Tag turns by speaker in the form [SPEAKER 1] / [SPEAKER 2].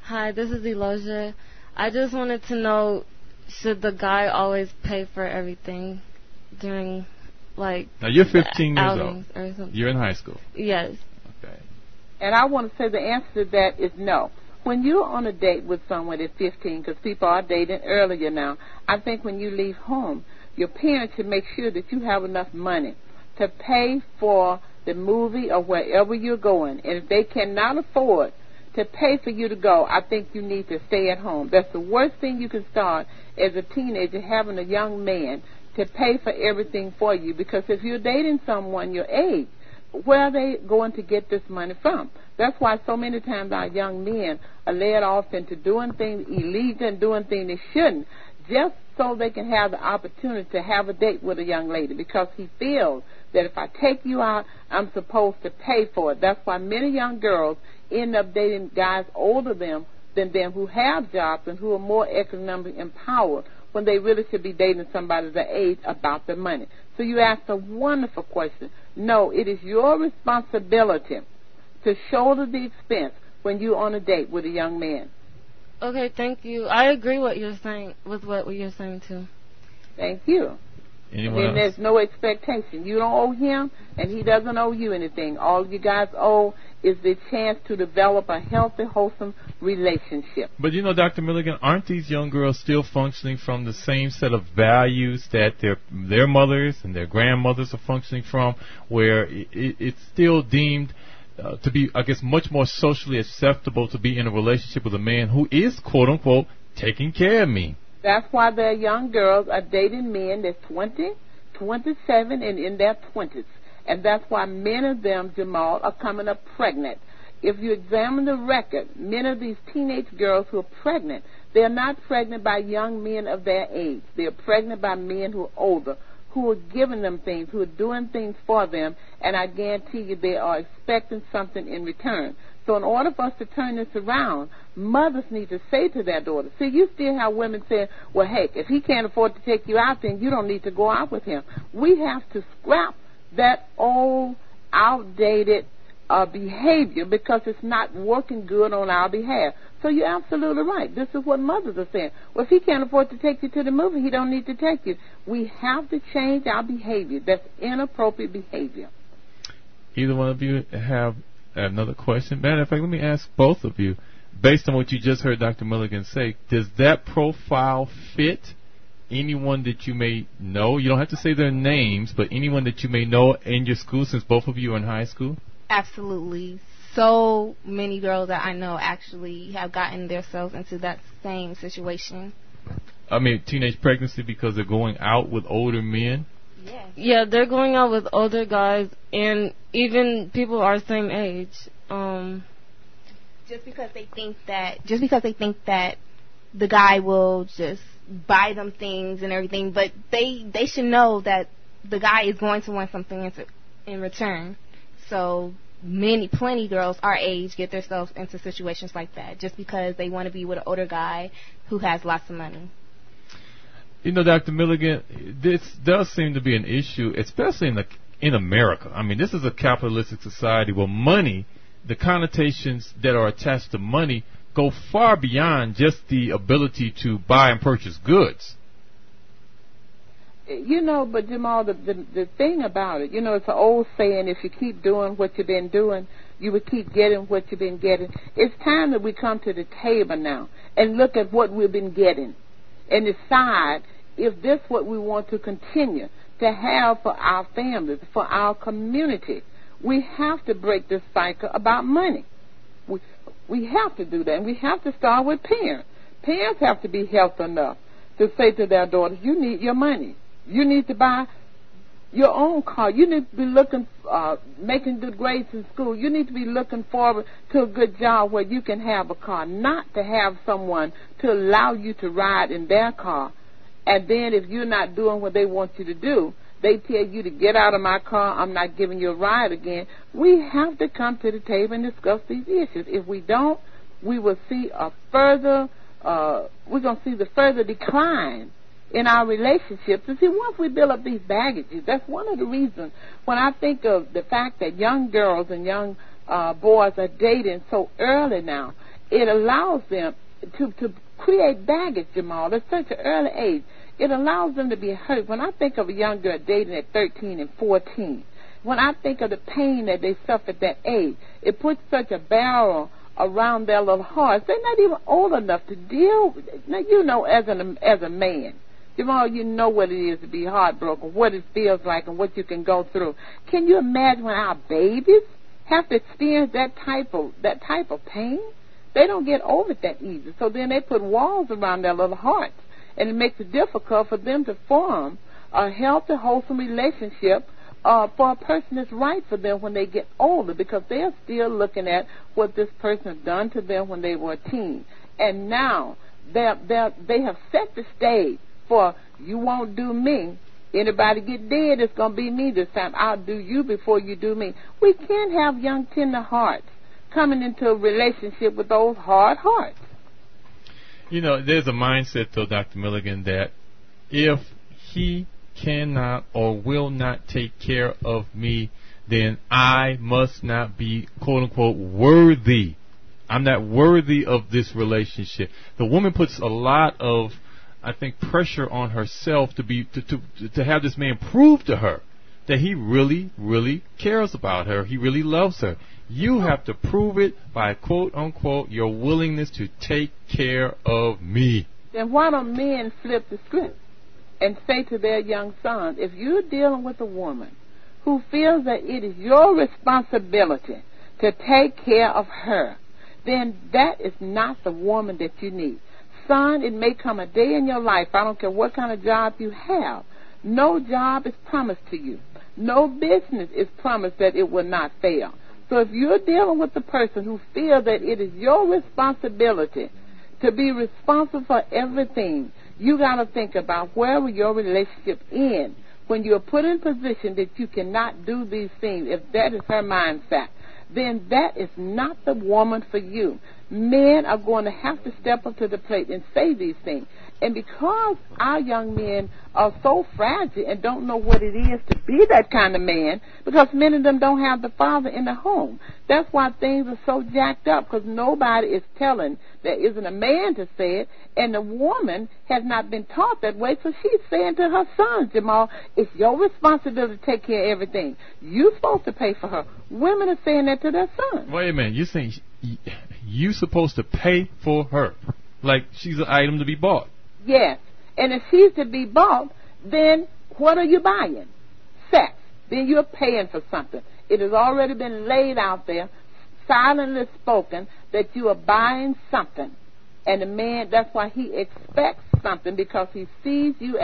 [SPEAKER 1] Hi, this is Elosia. I just wanted to know, should the guy always pay for everything during, like,
[SPEAKER 2] now you're 15 years
[SPEAKER 1] outings
[SPEAKER 2] old.
[SPEAKER 1] or something?
[SPEAKER 2] You're in high school.
[SPEAKER 1] Yes.
[SPEAKER 2] Okay.
[SPEAKER 3] And I want to say the answer to that is no. When you're on a date with someone at 15, because people are dating earlier now, I think when you leave home, your parents should make sure that you have enough money to pay for the movie or wherever you're going. And if they cannot afford to pay for you to go, I think you need to stay at home. That's the worst thing you can start as a teenager, having a young man to pay for everything for you, because if you're dating someone your age, where are they going to get this money from? That's why so many times our young men are led off into doing things illegal and doing things they shouldn't, just so they can have the opportunity to have a date with a young lady, because he feels that if I take you out, I'm supposed to pay for it. That's why many young girls end up dating guys older than them who have jobs and who are more economically empowered, when they really should be dating somebody their age about the money. So you asked a wonderful question. No, it is your responsibility to shoulder the expense when you're on a date with a young man.
[SPEAKER 1] Okay, thank you. I agree with what you're saying too.
[SPEAKER 3] Thank you.
[SPEAKER 2] Anyone
[SPEAKER 3] And there's
[SPEAKER 2] else?
[SPEAKER 3] no expectation. You don't owe him, and he doesn't owe you anything. All you guys owe is the chance to develop a healthy, wholesome relationship.
[SPEAKER 2] But you know, Dr. Milligan, aren't these young girls still functioning from the same set of values that their mothers and their grandmothers are functioning from, where it's still deemed to be, I guess, much more socially acceptable to be in a relationship with a man who is, quote unquote, taking care of me?
[SPEAKER 3] That's why their young girls are dating men that's 20, 27, and in their 20s. And that's why many of them, Jamal, are coming up pregnant. If you examine the record, many of these teenage girls who are pregnant, they're not pregnant by young men of their age. They're pregnant by men who are older, who are giving them things, who are doing things for them, and I guarantee you they are expecting something in return. So in order for us to turn this around, mothers need to say to their daughters, see, you still have women saying, well, heck, if he can't afford to take you out, then you don't need to go out with him. We have to scrap that old, outdated behavior, because it's not working good on our behalf. So you're absolutely right. This is what mothers are saying. Well, if he can't afford to take you to the movie, he don't need to take you. We have to change our behavior. That's inappropriate behavior.
[SPEAKER 2] Either one of you have another question? Matter of fact, let me ask both of you, based on what you just heard Dr. Milligan say, does that profile fit anyone that you may know? You don't have to say their names, but anyone that you may know in your school, since both of you are in high school?
[SPEAKER 4] Absolutely. So many girls that I know actually have gotten themselves into that same situation.
[SPEAKER 2] I mean, teenage pregnancy because they're going out with older men?
[SPEAKER 4] Yeah.
[SPEAKER 1] Yeah, they're going out with older guys, and even people our same age.
[SPEAKER 4] Just because they think that the guy will just buy them things and everything, but they should know that the guy is going to want something in return. So plenty girls our age get themselves into situations like that just because they want to be with an older guy who has lots of money.
[SPEAKER 2] You know, Dr. Milligan, this does seem to be an issue, especially in America. I mean, this is a capitalistic society where money, the connotations that are attached to money, go far beyond just the ability to buy and purchase goods.
[SPEAKER 3] You know, but Jamal, the thing about it, you know, it's an old saying, if you keep doing what you've been doing, you will keep getting what you've been getting. It's time that we come to the table now and look at what we've been getting and decide if this is what we want to continue to have for our families, for our community. We have to break this cycle about money. We have to do that, and we have to start with parents. Parents have to be healthy enough to say to their daughters, you need your money. You need to buy your own car. You need to be looking, making good grades in school. You need to be looking forward to a good job where you can have a car, not to have someone to allow you to ride in their car. And then if you're not doing what they want you to do, they tell you to get out of my car, I'm not giving you a ride again. We have to come to the table and discuss these issues. If we don't, we will see we're going to see the further decline in our relationships. And see, once we build up these baggages, that's one of the reasons when I think of the fact that young girls and young boys are dating so early now, it allows them to create baggage, Jamal, at such an early age. It allows them to be hurt. When I think of a young girl dating at 13 and 14, when I think of the pain that they suffer at that age, it puts such a barrier around their little hearts. They're not even old enough to deal with it. Now, you know, as a man, Jamal, you know what it is to be heartbroken, what it feels like, and what you can go through. Can you imagine when our babies have to experience that type of pain? They don't get over it that easy. So then they put walls around their little hearts, and it makes it difficult for them to form a healthy, wholesome relationship for a person that's right for them when they get older, because they're still looking at what this person has done to them when they were a teen. And now they have set the stage for, you won't do me. Anybody get dead, it's going to be me this time. I'll do you before you do me. We can't have young, tender hearts coming into a relationship with those hard hearts.
[SPEAKER 2] You know, there's a mindset, though, Dr. Milligan, that if he cannot or will not take care of me, then I must not be, quote unquote, worthy. I'm not worthy of this relationship. The woman puts a lot of, I think, pressure on herself to have this man prove to her that he really, really cares about her. He really loves her. You have to prove it by, quote unquote, your willingness to take care of me.
[SPEAKER 3] Then why don't men flip the script and say to their young sons, if you're dealing with a woman who feels that it is your responsibility to take care of her, then that is not the woman that you need. Son, it may come a day in your life, I don't care what kind of job you have, no job is promised to you. No business is promised that it will not fail. So if you're dealing with a person who feels that it is your responsibility to be responsible for everything, you got to think about where will your relationship end when you're put in position that you cannot do these things. If that is her mindset, then that is not the woman for you. Men are going to have to step up to the plate and say these things. And because our young men are so fragile and don't know what it is to be that kind of man, because many of them don't have the father in the home, that's why things are so jacked up, because nobody is telling. There isn't a man to say it, and the woman has not been taught that way, so she's saying to her son, Jamal, it's your responsibility to take care of everything. You're supposed to pay for her. Women are saying that to their sons.
[SPEAKER 2] Wait a minute. You're saying you're supposed to pay for her like she's an item to be bought?
[SPEAKER 3] Yes. And if she's to be bought, then what are you buying? Sex. Then you're paying for something. It has already been laid out there, silently spoken, that you are buying something. And the man, that's why he expects something, because he sees you